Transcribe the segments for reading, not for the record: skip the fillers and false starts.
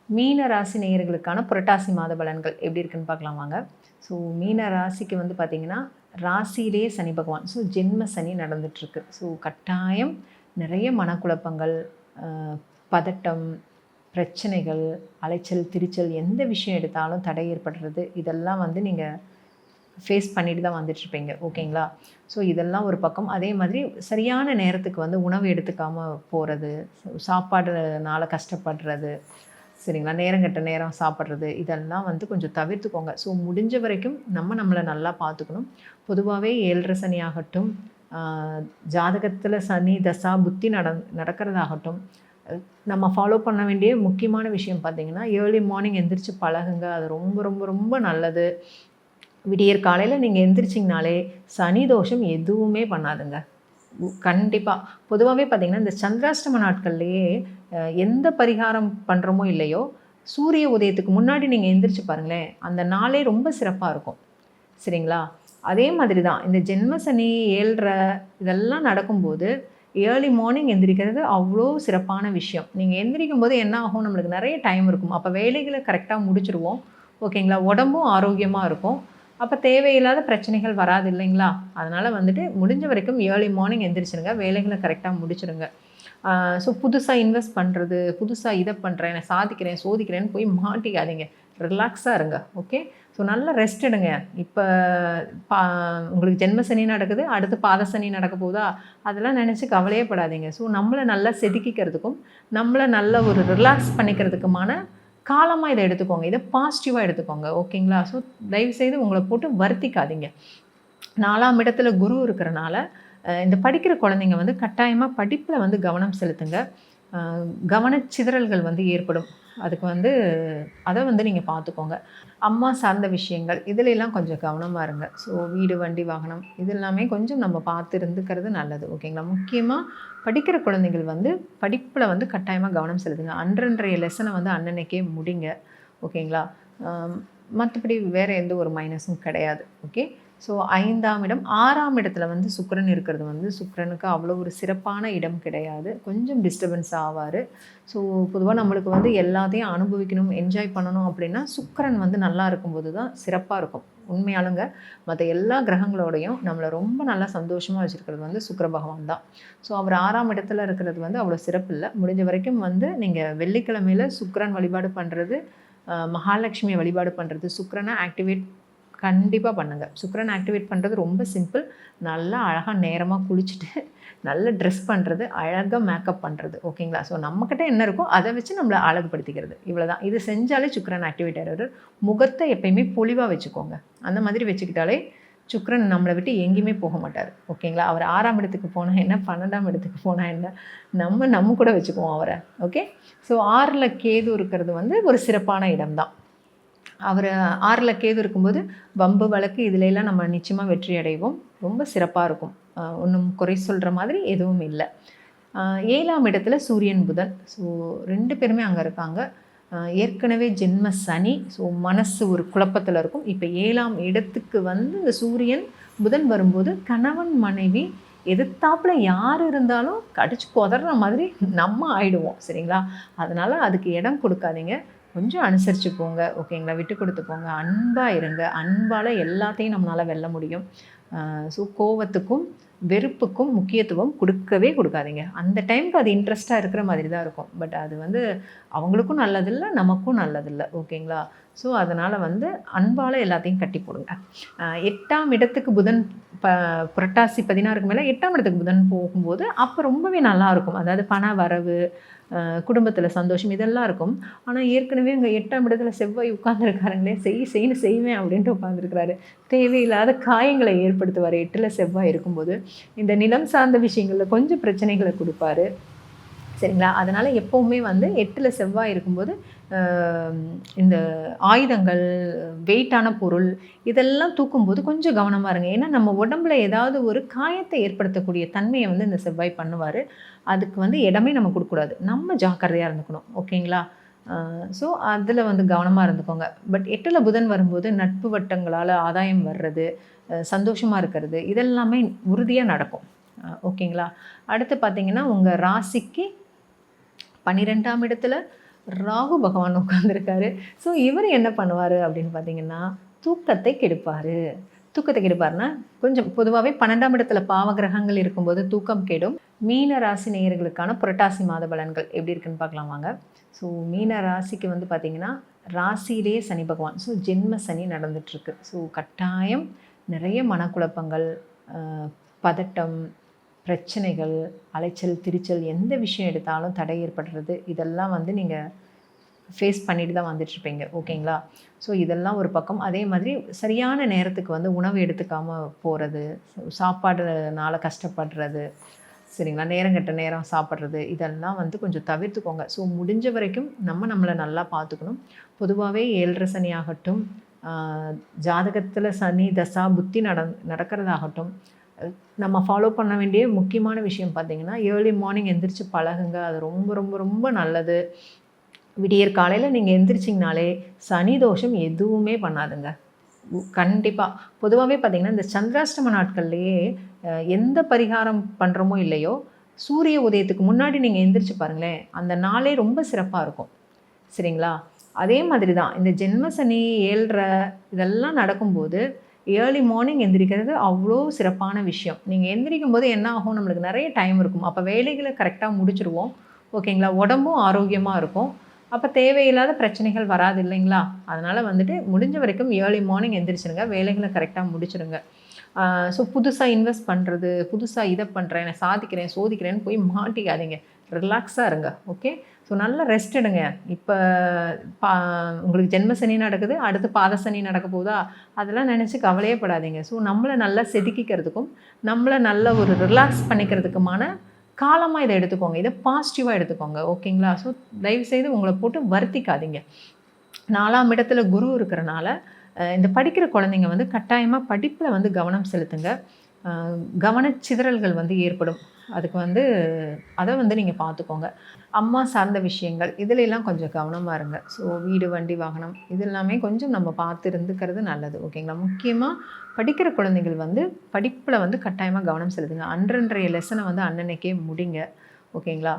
மீன ராசி நேயர்களுக்கான புரட்டாசி மாத பலன்கள் எப்படி இருக்குன்னு பார்க்கலாம் வாங்க. ஸோ மீன ராசிக்கு வந்து பார்த்திங்கன்னா ராசியிலேயே சனி பகவான், ஸோ ஜென்ம சனி நடந்துட்டுருக்கு. ஸோ கட்டாயம் நிறைய மனக்குழப்பங்கள், பதட்டம், பிரச்சனைகள், அலைச்சல் திரிச்சல், எந்த விஷயம் எடுத்தாலும் தடை ஏற்படுறது, இதெல்லாம் வந்து நீங்கள் ஃபேஸ் பண்ணிட்டு தான் வந்துட்டுருப்பீங்க. ஓகேங்களா? ஸோ இதெல்லாம் ஒரு பக்கம். அதே மாதிரி சரியான நேரத்துக்கு வந்து உணவு எடுத்துக்காமல் போகிறது, சாப்பாடுனால கஷ்டப்படுறது, சரிங்களா, நேரங்கெட்ட நேரம் சாப்பிட்றது, இதெல்லாம் வந்து கொஞ்சம் தவிர்த்துக்கோங்க. ஸோ முடிஞ்ச வரைக்கும் நம்மளை நல்லா பார்த்துக்கணும். பொதுவாகவே 7.5 சனி ஆகட்டும், ஜாதகத்தில் சனி தசா புத்தி நடக்கிறதாகட்டும், நம்ம ஃபாலோ பண்ண வேண்டிய முக்கியமான விஷயம் பார்த்திங்கன்னா, ஏர்லி மார்னிங் எந்திரிச்சு பழகுங்க. அது ரொம்ப ரொம்ப ரொம்ப நல்லது. விடியற் காலையில் நீங்கள் எந்திரிச்சிங்கனாலே சனி தோஷம் எதுவுமே பண்ணாதுங்க. கண்டிப்பாக. பொதுவாகவே பார்த்திங்கன்னா இந்த சந்திராஷ்டம நாட்கள்லேயே எந்த பரிகாரம் பண்ணுறோமோ இல்லையோ, சூரிய உதயத்துக்கு முன்னாடி நீங்கள் எந்திரிச்சு பாருங்களேன், அந்த நாளே ரொம்ப சிறப்பாக இருக்கும். சரிங்களா? அதே மாதிரி தான் இந்த ஜென்ம சனி 7.5 இதெல்லாம் நடக்கும்போது ஏர்லி மார்னிங் எந்திரிக்கிறது அவ்வளோ சிறப்பான விஷயம். நீங்கள் எந்திரிக்கும் போது என்ன ஆகும், நம்மளுக்கு நிறைய டைம் இருக்கும். அப்போ வேலைகளை கரெக்டாக முடிச்சிருவோம். ஓகேங்களா? உடம்பும் ஆரோக்கியமாக இருக்கும். அப்போ தேவையில்லாத பிரச்சனைகள் வராது இல்லைங்களா? அதனால் வந்துட்டு முடிஞ்ச வரைக்கும் ஏர்லி மார்னிங் எந்திரிச்சிருங்க, வேலைகளை கரெக்டாக முடிச்சிருங்க. ஸோ புதுசாக இன்வெஸ்ட் பண்ணுறது, புதுசாக இதை பண்ணுறேன், நான் சாதிக்கிறேன் சோதிக்கிறேன்னு போய் மாட்டிக்காதீங்க. ரிலாக்ஸாக இருங்க. ஓகே? ஸோ நல்லா ரெஸ்ட் எடுங்க. இப்போ உங்களுக்கு ஜென்ம சனி நடக்குது, அடுத்து பாத சனி நடக்க போதா, அதெல்லாம் நினச்சி கவலையே படாதீங்க. ஸோ நம்மளை நல்லா செதுக்கிக்கிறதுக்கும், நம்மளை நல்ல ஒரு ரிலாக்ஸ் பண்ணிக்கிறதுக்குமான காலமாக இதை எடுத்துக்கோங்க. இதை பாசிட்டிவாக எடுத்துக்கோங்க. ஓகேங்களா? ஸோ தயவுசெய்து உங்களை போட்டு வருத்திக்காதீங்க. 4ஆம் இடத்துல குரு இருக்கிறனால இந்த படிக்கிற குழந்தைங்க வந்து கட்டாயமாக படிப்பில் வந்து கவனம் செலுத்துங்க. கவனச்சிதறல்கள் வந்து ஏற்படும். அதுக்கு வந்து அதை வந்து நீங்கள் பார்த்துக்கோங்க. அம்மா சார்ந்த விஷயங்கள் இதிலெல்லாம் கொஞ்சம் கவனமாக இருங்க. ஸோ வீடு, வண்டி, வாகனம் இது எல்லாமே கொஞ்சம் நம்ம பார்த்து இருந்துக்கிறது நல்லது. ஓகேங்களா? முக்கியமாக படிக்கிற குழந்தைகள் வந்து படிப்பில் வந்து கட்டாயமாக கவனம் செலுத்துங்க. அன்றன்றைய லெசனை வந்து அன்னன்னைக்கே முடிங்க. ஓகேங்களா? மற்றபடி வேறு எந்த ஒரு மைனஸும் கிடையாது. ஓகே? ஸோ 5ஆம் இடம், 6ஆம் இடத்துல வந்து சுக்கிரன் இருக்கிறது வந்து சுக்கிரனுக்கு அவ்வளோ ஒரு சிறப்பான இடம் கிடையாது. கொஞ்சம் டிஸ்டர்பன்ஸ் ஆவார். ஸோ பொதுவாக நம்மளுக்கு வந்து எல்லாத்தையும் அனுபவிக்கணும், என்ஜாய் பண்ணணும் அப்படின்னா சுக்கிரன் வந்து நல்லா இருக்கும்போது தான் சிறப்பாக இருக்கும். உண்மையாலுங்க. மற்ற எல்லா கிரகங்களோடையும் நம்மளை ரொம்ப நல்லா சந்தோஷமாக வச்சுருக்கிறது வந்து சுக்கிர பகவான் தான். ஸோ அவர் 6ஆம் இடத்துல இருக்கிறது வந்து அவ்வளோ சிறப்பு இல்லை. முடிஞ்ச வரைக்கும் வந்து நீங்கள் வெள்ளிக்கிழமையில் சுக்கிரன் வழிபாடு பண்ணுறது, மகாலட்சுமியை வழிபாடு பண்ணுறது, சுக்கிரனை ஆக்டிவேட் கண்டிப்பாக பண்ணுங்கள். சுக்கிரன் ஆக்டிவேட் பண்ணுறது ரொம்ப சிம்பிள். நல்லா அழகாக நேரமாக குளிச்சுட்டு நல்ல ட்ரெஸ் பண்ணுறது, அழகாக மேக்கப் பண்ணுறது. ஓகேங்களா? ஸோ நம்மக்கிட்ட என்ன இருக்கோ அதை வச்சு நம்மளை அழகுபடுத்திக்கிறது, இவ்வளோதான். இது செஞ்சாலே சுக்கிரன் ஆக்டிவேட் ஆகிடுவார். முகத்தை எப்பயுமே பொலிவாக வச்சுக்கோங்க. அந்த மாதிரி வச்சுக்கிட்டாலே சுக்கிரன் நம்மளை விட்டு எங்கேயுமே போக மாட்டார். ஓகேங்களா? அவர் 6ஆம் இடத்துக்கு போனால் என்ன, 12ஆம் இடத்துக்கு போனால் என்ன, நம்ம கூட வச்சுக்குவோம் அவரை. ஓகே? ஸோ 6ல் கேது இருக்கிறது வந்து ஒரு சிறப்பான இடம்தான். அவர் 6ல் கேது இருக்கும்போது வம்பு வழக்கு இதிலெல்லாம் நம்ம நிச்சயமாக வெற்றி அடைவோம். ரொம்ப சிறப்பாக இருக்கும். ஒன்றும் குறை சொல்கிற மாதிரி எதுவும் இல்லை. 7ஆம் இடத்துல சூரியன் புதன். ஸோ 2 பேருமே அங்கே இருக்காங்க. ஏற்கனவே ஜென்ம சனி. ஸோ மனசு ஒரு குழப்பத்தில் இருக்கும். இப்போ 7ஆம் இடத்துக்கு வந்து இந்த சூரியன் புதன் வரும்போது கணவன் மனைவி எதிர்த்தாப்பில் யார் இருந்தாலும் கடிச்சு கொதற மாதிரி நம்ம ஆயிடுவோம். சரிங்களா? அதனால் அதுக்கு இடம் கொடுக்காதீங்க. கொஞ்சம் அனுசரித்து போங்க. ஓகேங்களா? விட்டு கொடுத்து போங்க. அன்பாக இருங்க. அன்பால் எல்லாத்தையும் நம்மளால் வெல்ல முடியும். ஸோ கோவத்துக்கும் வெறுப்புக்கும் முக்கியத்துவம் கொடுக்கவே கொடுக்காதீங்க. அந்த டைமுக்கு அது இன்ட்ரெஸ்ட்டாக இருக்கிற மாதிரி தான் இருக்கும். பட் அது வந்து அவங்களுக்கும் நல்லதில்லை, நமக்கும் நல்லதில்லை. ஓகேங்களா? ஸோ அதனால் வந்து அன்பால் எல்லாத்தையும் கட்டி போடுங்க. 8ஆம் இடத்துக்கு புதன் புரட்டாசி 16க்கு மேலே 8ஆம் இடத்துக்கு புதன் போகும்போது அப்போ ரொம்பவே நல்லாயிருக்கும். அதாவது பண வரவு, குடும்பத்தில் சந்தோஷம் இதெல்லாம் இருக்கும். ஆனால் ஏற்கனவே இங்கே 8ஆம் இடத்துல செவ்வாய் உட்கார்ந்துருக்காருங்களே, செய்வேன் அப்படின்ட்டு உட்காந்துருக்கிறாரு. தேவையில்லாத காயங்களை ஏற்படுத்துவார் 8ல் செவ்வாய் இருக்கும்போது. இந்த நிலம் சார்ந்த விஷயங்களில் கொஞ்சம் பிரச்சனைகளை கொடுப்பாரு. சரிங்களா? அதனால் எப்போவுமே வந்து 8ல் செவ்வாய் இருக்கும்போது இந்த ஆயுதங்கள், வெயிட்டான பொருள் இதெல்லாம் தூக்கும்போது கொஞ்சம் கவனமாக இருங்க. ஏன்னா நம்ம உடம்புல ஏதாவது ஒரு காயத்தை ஏற்படுத்தக்கூடிய தன்மையை வந்து இந்த செவ்வாய் பண்ணுவார். அதுக்கு வந்து இடமே நம்ம கொடுக்கக்கூடாது. நம்ம ஜாக்கிரதையாக இருந்துக்கணும். ஓகேங்களா? ஸோ அதில் வந்து கவனமாக இருந்துக்கோங்க. பட் 8ல் புதன் வரும்போது நட்பு வட்டங்களால் ஆதாயம் வர்றது, சந்தோஷமாக இருக்கிறது இதெல்லாமே உறுதியாக நடக்கும். ஓகேங்களா? அடுத்து பார்த்திங்கன்னா உங்கள் ராசிக்கு 12ஆம் இடத்துல ராகு பகவான் உட்காந்துருக்காரு. ஸோ இவர் என்ன பண்ணுவார் அப்படின்னு பார்த்தீங்கன்னா, தூக்கத்தை கெடுப்பார். தூக்கத்தை கெடுப்பார்னா, கொஞ்சம் பொதுவாகவே 12ஆம் இடத்துல பாவ கிரகங்கள் இருக்கும்போது தூக்கம் கெடும். மீன ராசி நேயர்களுக்கான புரட்டாசி மாத பலன்கள் எப்படி இருக்குன்னு பார்க்கலாம் வாங்க. ஸோ மீன ராசிக்கு வந்து பார்த்திங்கன்னா, ராசியிலே சனி பகவான், ஸோ ஜென்ம சனி நடந்துட்டுருக்கு. ஸோ கட்டாயம் நிறைய மனக்குழப்பங்கள், பதட்டம், பிரச்சனைகள், அலைச்சல், திரிச்சல், எந்த விஷயம் எடுத்தாலும் தடை ஏற்படுறது, இதெல்லாம் வந்து நீங்கள் ஃபேஸ் பண்ணிட்டு தான் வந்துட்டுருப்பீங்க. ஓகேங்களா? ஸோ இதெல்லாம் ஒரு பக்கம். அதே மாதிரி சரியான நேரத்துக்கு வந்து உணவு எடுத்துக்காமல் போகிறது, சாப்பாடுனால கஷ்டப்படுறது, சரிங்களா? நேரங்கெட்ட நேரம் சாப்பிட்றது, இதெல்லாம் வந்து கொஞ்சம் தவிர்த்துக்கோங்க. ஸோ முடிஞ்ச வரைக்கும் நம்மளை நல்லா பார்த்துக்கணும். பொதுவாகவே 7.5 சனி ஆகட்டும், ஜாதகத்தில் சனி தசா புத்தி நடக்கிறதாகட்டும், நம்ம ஃபாலோ பண்ண வேண்டிய முக்கியமான விஷயம் பார்த்திங்கன்னா, ஏர்லி மார்னிங் எந்திரிச்சு பழகுங்க. அது ரொம்ப ரொம்ப ரொம்ப நல்லது. விடியற் காலையில் நீங்கள் எந்திரிச்சிங்கனாலே சனி தோஷம் எதுவுமே பண்ணாதுங்க. கண்டிப்பாக. பொதுவாகவே பார்த்திங்கன்னா, இந்த சந்திராஷ்டம நாட்கள்லேயே எந்த பரிகாரம் பண்ணுறோமோ இல்லையோ, சூரிய உதயத்துக்கு முன்னாடி நீங்கள் எந்திரிச்சு பாருங்களேன், அந்த நாளே ரொம்ப சிறப்பாக இருக்கும். சரிங்களா? அதே மாதிரி தான் இந்த ஜென்ம சனி 7.5 இதெல்லாம் நடக்கும்போது ஏர்லி மார்னிங் எந்திரிக்கிறது அவ்வளோ சிறப்பான விஷயம். நீங்கள் எந்திரிக்கும் போது என்ன ஆகும், நம்மளுக்கு நிறைய டைம் இருக்கும். அப்போ வேலைகளை கரெக்டாக முடிச்சிருவோம். ஓகேங்களா? உடம்பும் ஆரோக்கியமாக இருக்கும். அப்போ தேவையில்லாத பிரச்சனைகள் வராது இல்லைங்களா? அதனால் வந்துட்டு முடிஞ்ச வரைக்கும் ஏர்லி மார்னிங் எந்திரிச்சிருங்க, வேலைகளை கரெக்டாக முடிச்சிருங்க. ஸோ புதுசாக இன்வெஸ்ட் பண்ணுறது, புதுசாக இதை பண்ணுறேன், நான் சாதிக்கிறேன், சோதிக்கிறேன்னு போய் மாட்டிக்காதீங்க. ரிலாக்ஸாக இருங்க. ஓகே? ஸோ நல்லா ரெஸ்ட் எடுங்க. இப்போ உங்களுக்கு ஜென்ம சனி நடக்குது, அடுத்து பாத சனி நடக்க போதா, அதெல்லாம் நினச்சி கவலையே படாதீங்க. ஸோ நம்மளை நல்லா செதுக்கிக்கிறதுக்கும், நம்மளை நல்ல ஒரு ரிலாக்ஸ் பண்ணிக்கிறதுக்குமான காலமாக இதை எடுத்துக்கோங்க. இதை பாசிட்டிவாக எடுத்துக்கோங்க. ஓகேங்களா? ஸோ தயவுசெய்து உங்களை போட்டு வருத்திக்காதீங்க. 4ஆம் இடத்துல குரு இருக்கிறனால இந்த படிக்கிற குழந்தைங்க வந்து கட்டாயமாக படிப்பில் வந்து கவனம் செலுத்துங்க. கவனச்சிதறல்கள் வந்து ஏற்படும். அதுக்கு வந்து அதை வந்து நீங்கள் பார்த்துக்கோங்க. அம்மா சார்ந்த விஷயங்கள் இதிலெல்லாம் கொஞ்சம் கவனமாக இருங்க. ஸோ வீடு, வண்டி, வாகனம் இது எல்லாமே கொஞ்சம் நம்ம பார்த்து இருந்துக்கிறது நல்லது. ஓகேங்களா? முக்கியமாக படிக்கிற குழந்தைகள் வந்து படிப்பில் வந்து கட்டாயமாக கவனம் செலுத்துங்க. அன்றன்றைய லெசனை வந்து அன்னன்னைக்கே முடிங்க. ஓகேங்களா?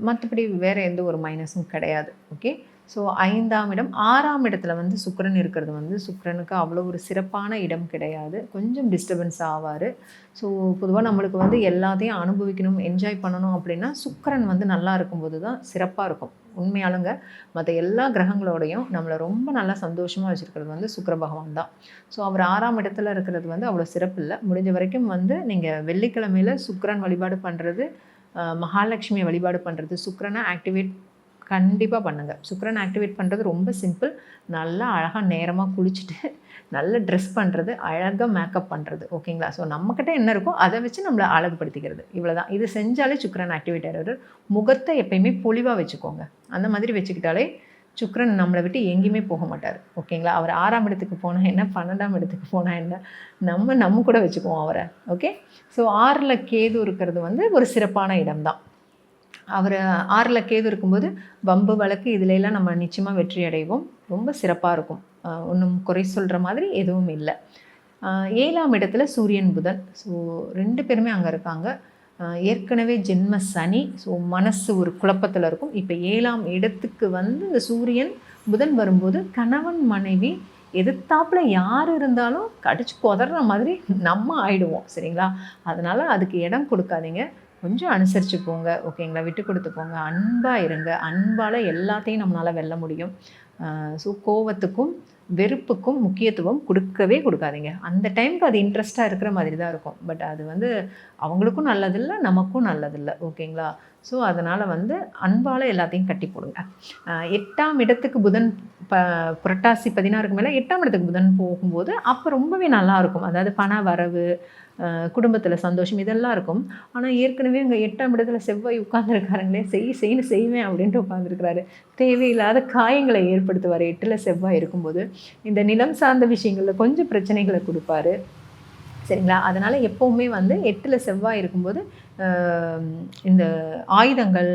மற்றபடி வேறு எந்த ஒரு மைனஸும் கிடையாது. ஓகே? ஸோ 5ஆம் இடம், 6ஆம் இடத்துல வந்து சுக்கிரன் இருக்கிறது வந்து சுக்கிரனுக்கு அவ்வளோ ஒரு சிறப்பான இடம் கிடையாது. கொஞ்சம் டிஸ்டர்பன்ஸ் ஆவார். ஸோ பொதுவாக நம்மளுக்கு வந்து எல்லாத்தையும் அனுபவிக்கணும், என்ஜாய் பண்ணணும் அப்படின்னா சுக்கிரன் வந்து நல்லா இருக்கும்போது தான் சிறப்பாக இருக்கும். உண்மையாலுங்க. மற்ற எல்லா கிரகங்களோடையும் நம்மளை ரொம்ப நல்லா சந்தோஷமாக வச்சுருக்கிறது வந்து சுக்கிர பகவான் தான். ஸோ அவர் 6ஆம் இடத்துல இருக்கிறது வந்து அவ்வளோ சிறப்பு இல்லை. முடிஞ்ச வரைக்கும் வந்து நீங்கள் வெள்ளிக்கிழமையில் சுக்கிரன் வழிபாடு பண்ணுறது, மகாலட்சுமி வழிபாடு பண்ணுறது, சுக்கிரனை ஆக்டிவேட் கண்டிப்பாக பண்ணுங்கள். சுக்கிரன் ஆக்டிவேட் பண்ணுறது ரொம்ப சிம்பிள். நல்லா அழகாக நேரமாக குளிச்சுட்டு நல்ல ட்ரெஸ் பண்ணுறது, அழகாக மேக்கப் பண்ணுறது. ஓகேங்களா? ஸோ நம்மக்கிட்ட என்ன இருக்கோ அதை வச்சு நம்மளை அழகுபடுத்திக்கிறது. இவ்வளோ தான். இது செஞ்சாலே சுக்கிரன் ஆக்டிவேட் ஆகிடுவார். முகத்தை எப்பயுமே பொலிவாக வச்சுக்கோங்க. அந்த மாதிரி வச்சுக்கிட்டாலே சுக்கிரன் நம்மளை விட்டு எங்கேயுமே போக மாட்டார். ஓகேங்களா? அவர் 6ஆம் இடத்துக்கு போனால் என்ன, 12ஆம் இடத்துக்கு போனால் என்ன, நம்ம கூட வச்சுக்குவோம் அவரை. ஓகே? ஸோ 6ல் கேது இருக்கிறது வந்து ஒரு சிறப்பான இடம்தான். அவர் 6ல் கேது இருக்கும்போது வம்பு வழக்கு இதிலெல்லாம் நம்ம நிச்சயமாக வெற்றி அடைவோம். ரொம்ப சிறப்பாக இருக்கும். ஒன்றும் குறை சொல்கிற மாதிரி எதுவும் இல்லை. 7ஆம் இடத்துல சூரியன் புதன். ஸோ 2 பேருமே அங்கே இருக்காங்க. ஏற்கனவே ஜென்ம சனி. ஸோ மனசு ஒரு குழப்பத்தில் இருக்கும். இப்போ 7ஆம் இடத்துக்கு வந்து இந்த சூரியன் புதன் வரும்போது கணவன் மனைவி எதிர்த்தாப்பில் யார் இருந்தாலும் கடிச்சு கொதற மாதிரி நம்ம ஆயிடுவோம். சரிங்களா? அதனால் அதுக்கு இடம் கொடுக்காதீங்க. கொஞ்சம் அனுசரித்து போங்க. ஓகேங்களா? விட்டு கொடுத்து போங்க. அன்பாக இருங்க. அன்பால் எல்லாத்தையும் நம்மளால் வெல்ல முடியும். ஸோ கோவத்துக்கும் வெறுப்புக்கும் முக்கியத்துவம் கொடுக்கவே கொடுக்காதீங்க. அந்த டைமுக்கு அது இன்ட்ரெஸ்ட்டாக இருக்கிற மாதிரி தான் இருக்கும். பட் அது வந்து அவங்களுக்கும் நல்லதில்லை, நமக்கும் நல்லதில்லை. ஓகேங்களா? ஸோ அதனால் வந்து அன்பால் எல்லாத்தையும் கட்டி போடுங்க. 8ஆம் இடத்துக்கு புதன் புரட்டாசி 16க்கு மேலே 8ஆம் இடத்துக்கு புதன் போகும்போது அப்போ ரொம்பவே நல்லாயிருக்கும். அதாவது பண வரவு, குடும்பத்தில் சந்தோஷம் இதெல்லாம் இருக்கும். ஆனால் ஏற்கனவே இங்கே 8ஆம் இடத்துல செவ்வாய் உட்காந்துருக்காருங்களே, செய்யு செய்வேன் அப்படின்ட்டு உட்காந்துருக்கிறாரு. தேவையில்லாத காயங்களை ஏற்படுத்துவார் 8ல் செவ்வாய் இருக்கும்போது. இந்த நிலம் சார்ந்த விஷயங்களில் கொஞ்சம் பிரச்சனைகளை கொடுப்பாரு. சரிங்களா? அதனால் எப்போவுமே வந்து 8ல் செவ்வாய் இருக்கும்போது இந்த ஆயுதங்கள்,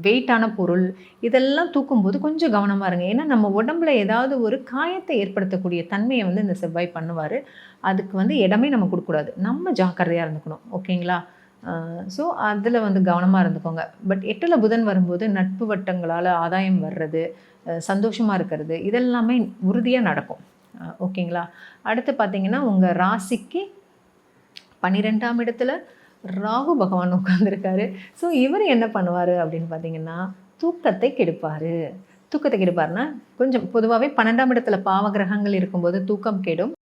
வெயிட்டான பொருள் இதெல்லாம் தூக்கும்போது கொஞ்சம் கவனமாக இருங்க. ஏன்னா நம்ம உடம்புல ஏதாவது ஒரு காயத்தை ஏற்படுத்தக்கூடிய தன்மையை வந்து இந்த செவ்வாய் பண்ணுவார். அதுக்கு வந்து இடமே நம்ம கொடுக்கக்கூடாது. நம்ம ஜாக்கிரதையாக இருந்துக்கணும். ஓகேங்களா? ஸோ அதில் வந்து கவனமாக இருந்துக்கோங்க. பட் 8ல் புதன் வரும்போது நட்பு வட்டங்களால் ஆதாயம் வர்றது, சந்தோஷமாக இருக்கிறது, இதெல்லாமே உறுதியாக நடக்கும். ஓகேங்களா? அடுத்து பார்த்தீங்கன்னா, உங்கள் ராசிக்கு 12ஆம் இடத்துல ராகு பகவான் உட்காந்துருக்காரு. ஸோ இவர் என்ன பண்ணுவார் அப்படின்னு பார்த்தீங்கன்னா, தூக்கத்தை கெடுப்பார். தூக்கத்தை கெடுப்பார்னா, கொஞ்சம் பொதுவாகவே 12ஆம் இடத்துல பாவ கிரகங்கள் இருக்கும்போது தூக்கம் கெடும்.